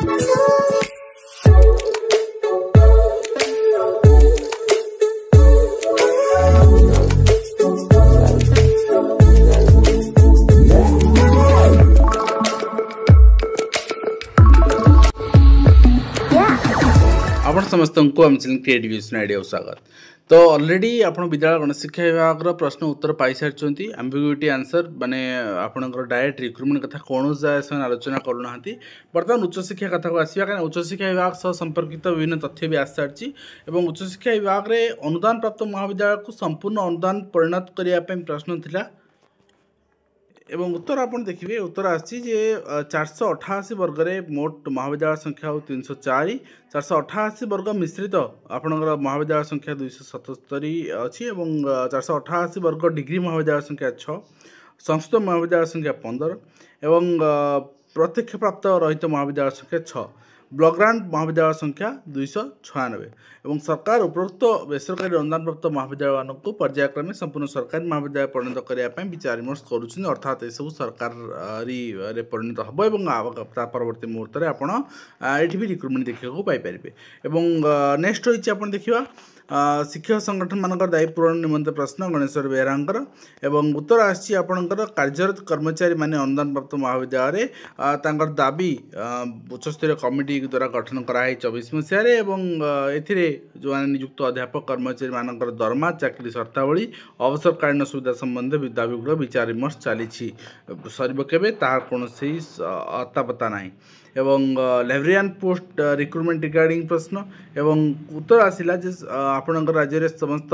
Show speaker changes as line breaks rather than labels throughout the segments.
आपण समस्त को आम क्रिएटिव आइडिया स्वागत। तो ऑलरेडी आप विद्यालय गणित शिक्षा विभाग प्रश्न उत्तर पाई सारी एम्बिग्यूटी आंसर माने आपणकर डायरेक्ट रिक्रुटमेंट कथा कौन जाए से आलोचना करूना। बर्तमान उच्च शिक्षा कथा को आसवा कहीं उच्च शिक्षा विभाग सह संपर्कित विभिन्न तथ्य भी आसी सारी और उच्च शिक्षा विभाग में अनुदान प्राप्त महाविद्यालय को संपूर्ण अनुदान परिणत करने प्रश्न थिला एवं उत्तर आप देखिए उत्तर आसी 488 वर्ग में मोट महाविद्यालय संख्या 304 488 वर्ग मिश्रित आपणकर महाविद्यालय संख्या 277 अच्छी 488 वर्ग डिग्री महाविद्यालय संख्या 6 संस्कृत महाविद्यालय संख्या 15 एवं प्रत्यक्ष प्राप्त रहित महाविद्यालय संख्या 6 ब्लॉक ग्रांट महाविद्यालय संख्या 296 एवं सरकार उपरोक्त बेसरकारी अनुदान प्राप्त महाविद्यालय को पर्यायक्रमे संपूर्ण सरकारी महाविद्यालय परिणत करने विचार विमर्श करुँच अर्थात ये सब सरकारी परिणत हम और परवर्ती मुहूर्त में आपड़ ये भी रिक्रुटमेंट देखा पाइपर। नेक्स्ट रही आप देखा शिक्षक संगठन मानकर दायी पूरण निमंते प्रश्न गणेश्वर बेहेरांकर एवं उत्तर आसी आपणकर कार्यरत कर्मचारी माने अनुदान प्राप्त महाविद्यालय तांकर दाबी उच्चस्तरीय कमिटी द्वारा गठन कराई 24 मसीह एथिरे जो माने नियुक्त अध्यापक कर्मचारी मानकर दरमा चाकरी शर्तावली अवसरकालीन सुविधा संबंधी दाबीगुड़ विचार विमर्श चली सर केवे तार कौन अता पता ना एवं लाइब्रेरियन पोस्ट रिक्रुटमेंट रिगार्डिंग प्रश्न एवं उत्तर आसिला जे आपणकर राज्य में समस्त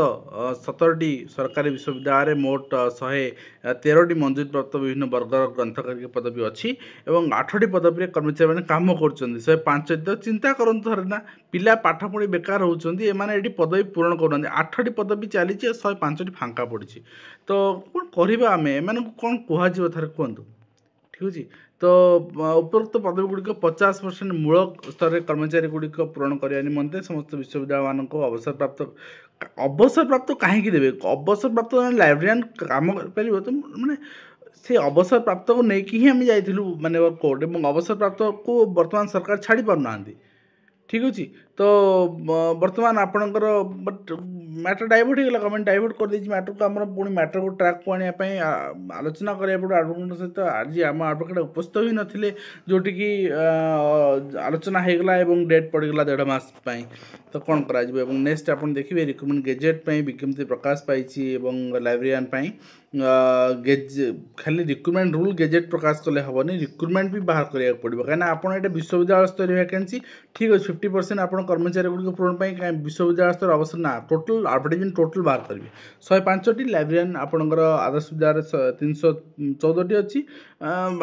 17टी सरकारी विश्वविद्यालय मोट 113टी मंजूरी प्राप्त विभिन्न वर्गर ग्रंथकारी पदवी अच्छी एवं 8टी पदवी कर्मचारी मैंने कम कर 105 तो चिंता करूँ थे ना पिला पाठ पढ़ी बेकार होती ये पदवी पूरण करूँ 8टी पदवी चली 105टी फांका पड़ी तो कौन करवा आम एम कौन कहुए थे कहतु ठीक अच्छे। तो उपरोक्त पदवी गुड़िक 50% मूल स्तर में कर्मचारी गुड़िक पूरण करने निमंते समस्त विश्वविद्यालय मान अवसर प्राप्त कहीं देवे अवसर प्राप्त लाइब्रेरियन काम कर तो माने से अवसर प्राप्त को लेकिन ही आम जाइलु माने कोर्ट और अवसर प्राप्त को बर्तमान सरकार छाड़ी पारना ठीक अच्छे। तो बर्तमान आपणकर बट मैटर डाइवर्ट होगा गवर्नमेंट डाइवर्ट कर दी मैटर को आम पुणी मैटर को ट्रैक को आने आलोचना करा पड़ो एडवोकेट सहित आज आम एडवोकेट उपस्थित भी नथिले जोटि कि आलोचना होगला और डेट पड़गला 1.5 मास तो कौन करा नेक्स्ट आप देखिए रिक्रुटमेंट गेजेट विज्ञप्ति प्रकाश पाई लाइब्रेरियन खाली रिक्रुटमेंट रूल गेजेट प्रकाश कले हेनी रिक्रुटमेंट भी बाहर करा पड़ो कहीं आपड़ ये विश्वविद्यालय स्तर वैकेंसी ठीक अच्छे 50% आप कर्मचारी गुड़िक पूरण विश्वविद्यालय स्तर अवसर ना टोटल एडवर्टाइजमेंट टोटल बाहर करेंगे 105टी लाइब्रेरियन आपणकर आदर्श विद्यालय 314टी अच्छी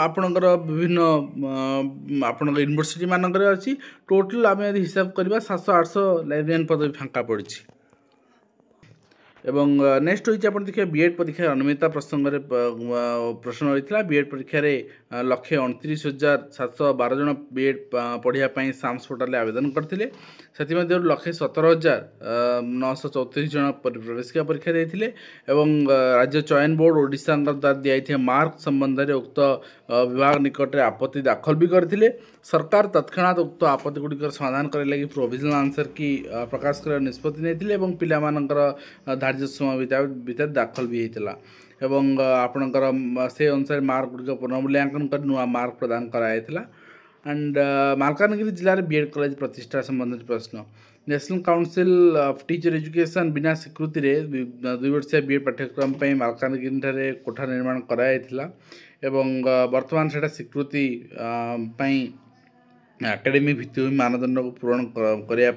आपणकर विभिन्न आपण यूनिवर्सिटी मानक अच्छी टोटल आम यदि हिसाब करवा 700-800 लाइब्रेरियन पदवी फांका पड़ी। एवं नेक्स्ट रही आप देखिए बीएड परीक्षा अनियमितता प्रसंग में प्रश्न रही है बीएड परीक्षा 1,29,712 जन बीएड पढ़ाई साम्स पोर्टाल आवेदन करते से 1,17,934 जन प्रवेशिका परीक्षा देते राज्य चयन बोर्ड ओडिशा द्वारा दिखाई मार्क संबंध में उक्त विभाग निकट में आपत्ति दाखल भी करते सरकार तत्क्षणात उक्त आपत्ति गुड़िक समाधान करने लगी प्रोविजनल आंसर की प्रकाश कर निष्पत्ति नहीं पिला धार्य समय भीतर दाखल भी होता एवं आपणकर से अनुसार मार्क गुड़िक पुनर्मूल्यांकन कर नुआ मार्क प्रदान कराइला एंड मालकानगिरी जिले में बीएड कॉलेज प्रतिष्ठा संबंधित प्रश्न national council of teacher education बिना स्वीकृति 2 वर्षीय बीएड पाठ्यक्रम मालकानगिरी कोठा निर्माण कराइला एवं वर्तमान से स्वीकृति एकेडमी भित्तिभूमि मानदंड को पूरण करने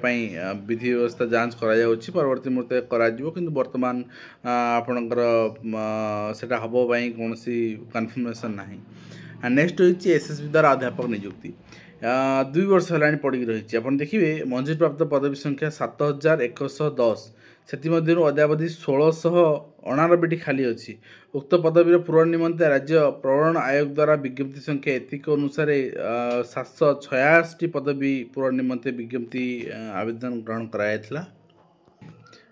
विधि व्यवस्था जांच कर परवर्ती मुहूर्त कि बर्तमान आपणकर सेटा हम कौन कन्फर्मेशन ना। नेक्स्ट रही एसएसबी द्वारा अध्यापक नियुक्ति 2 वर्ष है पड़ी रही आप देखिए मंजूरी प्राप्त पदवी संख्या 7,110 से अद्यावधि 1,689टी खाली अच्छी उक्त पदवीर पूरण निमंते राज्य प्रवरण आयोग द्वारा विज्ञप्ति संख्या एतिक अनुसार 786टी पदवी पूरण निमंते विज्ञप्ति आवेदन ग्रहण कराइला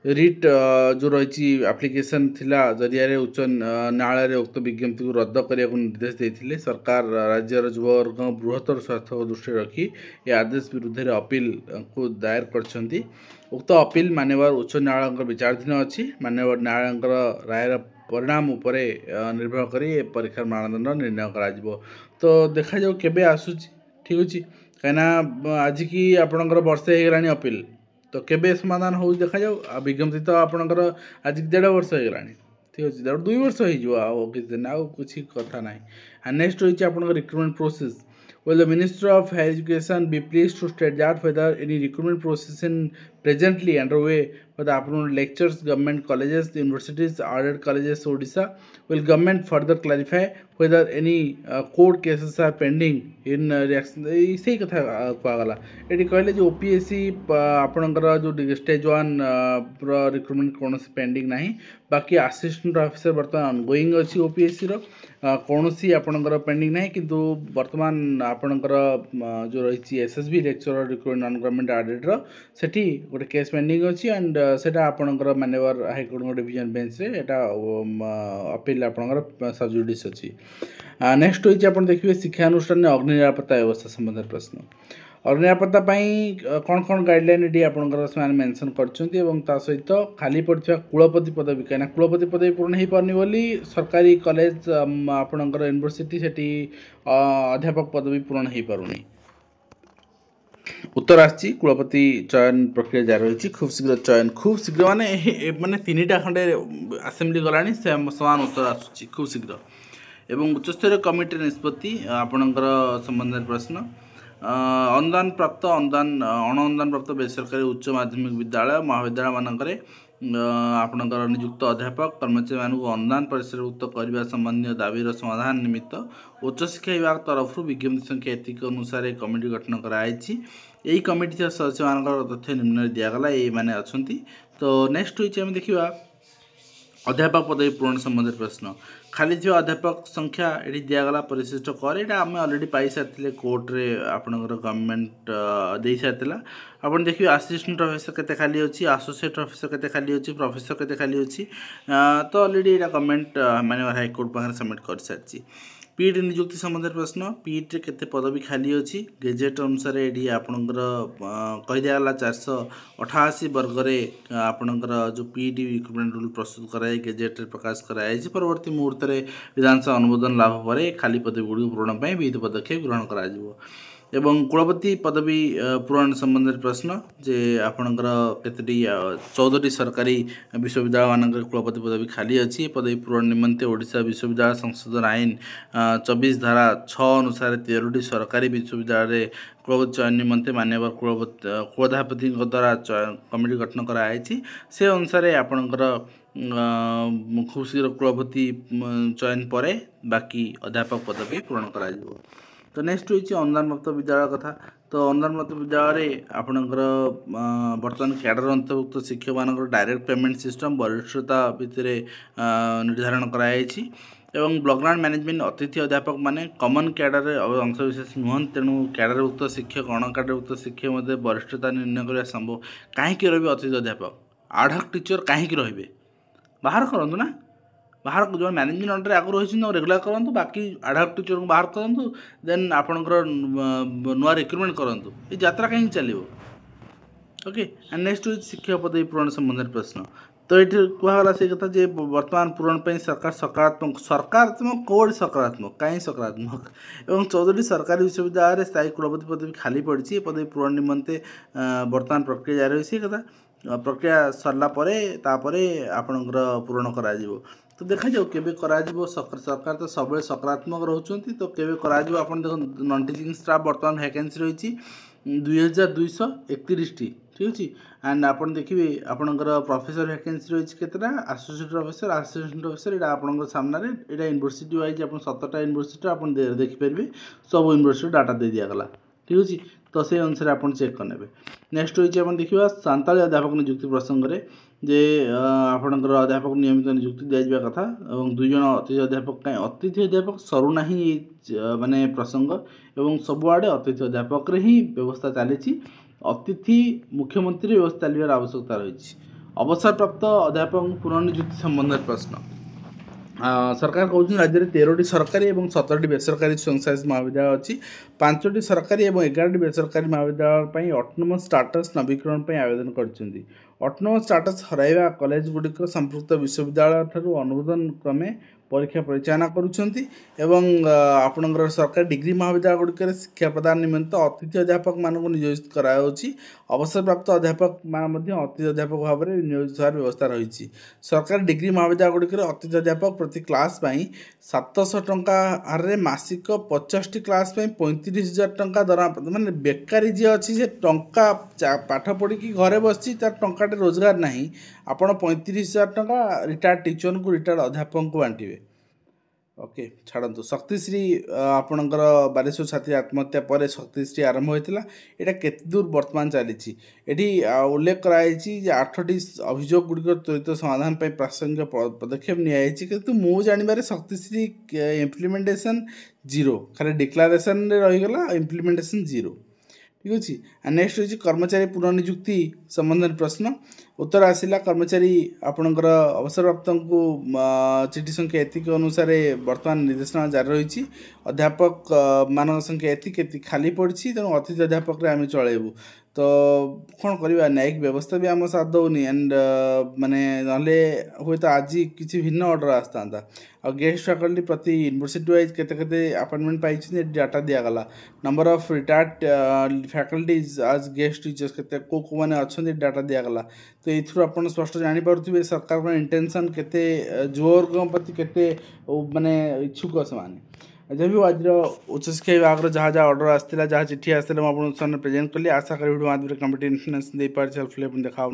रिट जो रही एप्लिकेशन थिला जरिया उच्च न्यायालय उक्त विज्ञप्ति को रद्द करने को निर्देश देते सरकार राज्यर युववर्ग बृहत्तर स्वार्थ को दृष्टि रखी ये आदेश विरुद्ध में अपील को दायर कर उक्त अपील मान्यवर उच्च न्यायालय विचाराधीन अच्छी मान्यवर न्यायालय रायर परिणाम उपरे निर्भर करी परीक्षार मानदंड निर्णय करा तो देखा जाऊ केबे आसुची ठीक अच्छे कहीं आज की आपणकर वर्षे होगलानी अपील तो केबे समाधान हो देखा जाऊ विज्ञप्ति तो आपणकर आज 1.5 वर्ष होगला ठीक अच्छे 2 वर्ष हो किसी कथा ना नेक्स्ट रही आपंकर recruitment process Will the Minister of Higher Education be pleased to state that whether any recruitment process is presently underway for the approved lectures, government colleges, universities, aided colleges, Odisha? Will government further clarify whether any court cases are pending in reaction? इसे कथा कहला ये कहले जो OPSC आपणकर जो stage 1 recruitment कौन pending ना बाकी असिस्टेंट ऑफिसर बर्तमान ऑनगोइंग अच्छी ओपीएससी कौन सी आपणकर पेंडिंग ना किंतु वर्तमान आपणकर जो रही SSB lecturer recruitment non government aided सेठी गोटे केस पेंडिंग अच्छी एंड सेटा आपणकर मान्यवर हाईकोर्ट डिवीजन बेंच रे एटा अपील आपणकर सबजुडिस अच्छी नेक्स्ट होइछि आपण देखिए शिक्षानुष्ठान अग्नि निरापत्ता व्यवस्था संबंधित प्रश्न अग्नि निरापत्ता कौन कौन गाइडलाइन ये आपंकर से मेनसन कर सहित खाली पड़ता कुलपति पदवी कहीं कुलपति पदवी पूर्ण हो पारनी बोली सरकारी कॉलेज आपणकर यूनिवर्सिटी सेठी अध्यापक पदवी पूर्ण हो पारुनी उत्तर आसी कुलपति चयन प्रक्रिया जारी रही खूब शीघ्र चयन खूब शीघ्र माने माने 3टा खंडे आसेम्बली गलानी समान उत्तर आसूँ खूब शीघ्र एवं उच्चस्तरीय कमिटी निष्पत्ति आपणकर संबंधित प्रश्न अनुदान प्राप्त अनुदान अण अनुदान प्राप्त बेसरकारी उच्च माध्यमिक विद्यालय महाविद्यालय मानकरे आपणकर नियुक्त अध्यापक कर्मचारी मानक अनुदान परिसरभुक्त करने संबंधी दाबीर समाधान निमित्त उच्च शिक्षा विभाग तरफ विज्ञप्ति संख्या एतिक अनुसार कमिटी गठन कराई यही कमिटी सदस्य मान तथ्य निम्न दिगला ये मैंने अच्छा तो नेक्स्ट होम देखा अध्यापक पदवी पूरण संबंधित प्रश्न खाली थी अध्यापक संख्या ये दिगला परिशिष्ट कर यहाँ आम अलरेडी पाई सारी कोर्टे आपणकर गवर्नमेंट दे सारी आप देखिए असिस्टेंट प्रोफेसर केते खाली अच्छी एसोसिएट प्रोफेसर केते खाली अच्छी प्रोफेसर केते खाली अच्छी तो अलरेडी यहाँ गवर्नमेंट माननीय हाईकोर्ट पाखे सबमिट कर सारी पीईटी नियुक्ति संबंधित प्रश्न पीईटी केते पदवी खाली अच्छी गेजेट अनुसार ये आपणकर कहीदिगला 488 वर्ग में आपणकर जो पीईटी रिक्रुटमेंट रूल प्रस्तुत कराई गेजेट प्रकाश कराई परवर्ती मुहूर्त में विधानसभा अनुमोदन लाभ पर खाली पदवी गुड़ी पूरण विहित पदक्षेप ग्रहण करा एवं कुलपति पदवी पूरण संबंधित प्रश्न जे आपणकर केतटी 14टी सरकारी विश्वविद्यालय मानक कुलपति पदवी खाली अच्छी पदवी पूरण निमंते ओडिशा विश्वविद्यालय संशोधन आईन 24 धारा 6 अनुसार 13टी सरकारी विश्वविद्यालय कुलपति चयन निमंते मान्यवर कुलाधिपति द्वारा कमिटी गठन कराई से अनुसार आपणकर खूब शीघ्र कुलपति चयन पर बाकी अध्यापक पदवी पूरण करा तो नेक्स्ट होइछि अनुदान प्राप्त विद्यालय कथा तो अनुदान प्राप्त विद्यालय आपणकर बर्तमान कैडर अंतर्भुक्त शिक्षक मानकर डायरेक्ट पेमेंट सिस्टम वरिष्ठता भितर निर्धारण कराई एवं ब्लॉक ग्रांट मैनेजमेंट अतिथि अध्यापक माने कॉमन कैडर अंशविशेष नुहन तेणु कैडरभुक्त शिक्षक अण कैडरभुक्त शिक्षक मध्य वरिष्ठता निर्णय करने संभव कहीं रही अतिथि अध्यापक आडहक टीचर कहीं रही बाहर करूँ ना बाहर जो मैनेजमेंट अंडर आगु रही रेगुलर करूँ बाकी आडहक टीचर को बाहर करूँ देन आपणकर नुआ रिक्रुटमेंट करूँ ये यात्रा कहीं चलो ओके एंड नेक्स्ट हूँ शिक्षक पदवी पूरण संबंधित प्रश्न तो ये कहला से कथा जे वर्तमान पूरण पर सरकार सकारात्मक कौड़ सकारात्मक कहीं सकारात्मक एवं 14टी सरकारी विश्वविद्यालय स्थायी कुलपति पदवी खाली पड़ी पदवी पूरण निमंते वर्तमान प्रक्रिया जारी रही कथा प्रक्रिया सरला तापरे आपणकर पूरण करा तो देखा जाऊ केबे करा सरकार तो सब सकारात्मक रोचंती तो केबे करा आपन देखो नॉन टीचिंग स्टाफ वर्तमान वैकेंसी रही 2231 ठीक अच्छे एंड आपन देखिए आपणकर प्रोफेसर वैकेंसी रही केतटा एसोसिएट प्रोफेसर यहाँ आपन सामने यहाँ यूनिवर्सिटी वाइज आप 17टा यूनिवर्सिटी आप देखिपारे सब यूनिवर्सिटी डाटा दे दिगला ठीक अच्छे तो से अनुसार आप चेक करने नेक्स्ट होइए देखा सान्ताली अध्यापक नियुक्ति प्रसंग में जे आपणकर अध्यापक नियमित नियुक्ति दिया कथा और 2 जन अतिथि अध्यापक कहीं अतिथि अध्यापक सरुना ही माने प्रसंग एवं सबुआड़े अतिथि अध्यापक ही व्यवस्था चली अतिथि मुख्यमंत्री व्यवस्था चलवर आवश्यकता रही अवसरप्राप्त अध्यापक पुनर्नियुक्ति संबंध प्रश्न। सरकार कहते राज्य में 13टी सरकारी और 17टी बेसरकारी स्वयंशासित महाविद्यालय अच्छी 5टी सरकारी और 11टी बेसरकारी महाविद्यालय ऑटोनोमस स्टाटस नवीकरण पर आवेदन कर ऑटोनोमस स्टाटस हराइवा कॉलेज गुड़िक संपृक्त विश्वविद्यालय ठारू अनुमोदन क्रमे परीक्षा परिचालना करुछंती एवं आपणकर सरकारी डिग्री महाविद्यालय गुड़िक शिक्षा प्रदान निमित्त अतिथि अध्यापक मानक नियोजित करायाउछि। अवसरप्राप्त अध्यापक अतिथि अध्यापक भाव में नियोजित होवार व्यवस्था रही। सरकारी डिग्री महाविद्यालय गुड़िक अतिथि अध्यापक प्रति क्लास 700 टंका हार मासिक 50टी क्लास 35,000 टंका दरमा माने बेकारी जी अच्छी से टंका पाठ पढ़ी घरे बसी तार टंकाटे रोजगार नहीं आपण 35,000 टंका रिटायर्ड टीचर को रिटायर्ड अध्यापक को बांटे। ओके छाड़ू शक्तिश्री आपणकर 1200 छात्री आत्महत्या पर शक्तिश्री आरंभ होता है केते दूर बर्तमान चली उल्लेख कराई 8टी अभियोग गुड़िक त्वरित समाधान पर प्रासंगिक पदक्षेप नि किंतु मु जानवर शक्तिश्री इम्प्लीमेंटेशन 0 खाली डिक्लारेशन रहीगला इम्प्लीमेंटेशन 0 ठीक अच्छे। नेक्स्ट हूँ कर्मचारी पुनर्नियुक्ति संबंध प्रश्न उत्तर आसला कर्मचारी आपणकर अवसरप्राप्त को चिठी संख्या एतिक अनुसार वर्तमान निर्देशना जारी रही। अध्यापक मान संख्या एतिक खाली पड़ी तेणु अतिथि अध्यापक आम चलू तो कौन करवा न्यायिक व्यवस्था भी आम साथ दौनी एंड माने नले हुए तो आज किसी भिन्न ऑर्डर आसता आ गेस्ट फैकल्टी प्रति यूनिवर्सिटी वाइज केते अपॉइंटमेंट पाई डाटा दिगला नंबर ऑफ रिटायर्ड फैकल्टीज आज गेस्ट टीचर्स केते को मैंने अच्छा डाटा दिगला तो ये आप स्पष्ट जानीपे सरकार इंटेंशन केते जोर प्रति केते माने इच्छुक से जब भी आज उच्च शिक्षा विभाग जहाँ जहाँ ऑर्डर आसाला जहाँ चिठी आसाला मुझे प्रेजेंट कली आशा करी वीडियो माध्यम कंप्लीट इन्फॉर्मेशन दे पारे सेल्फ देखा।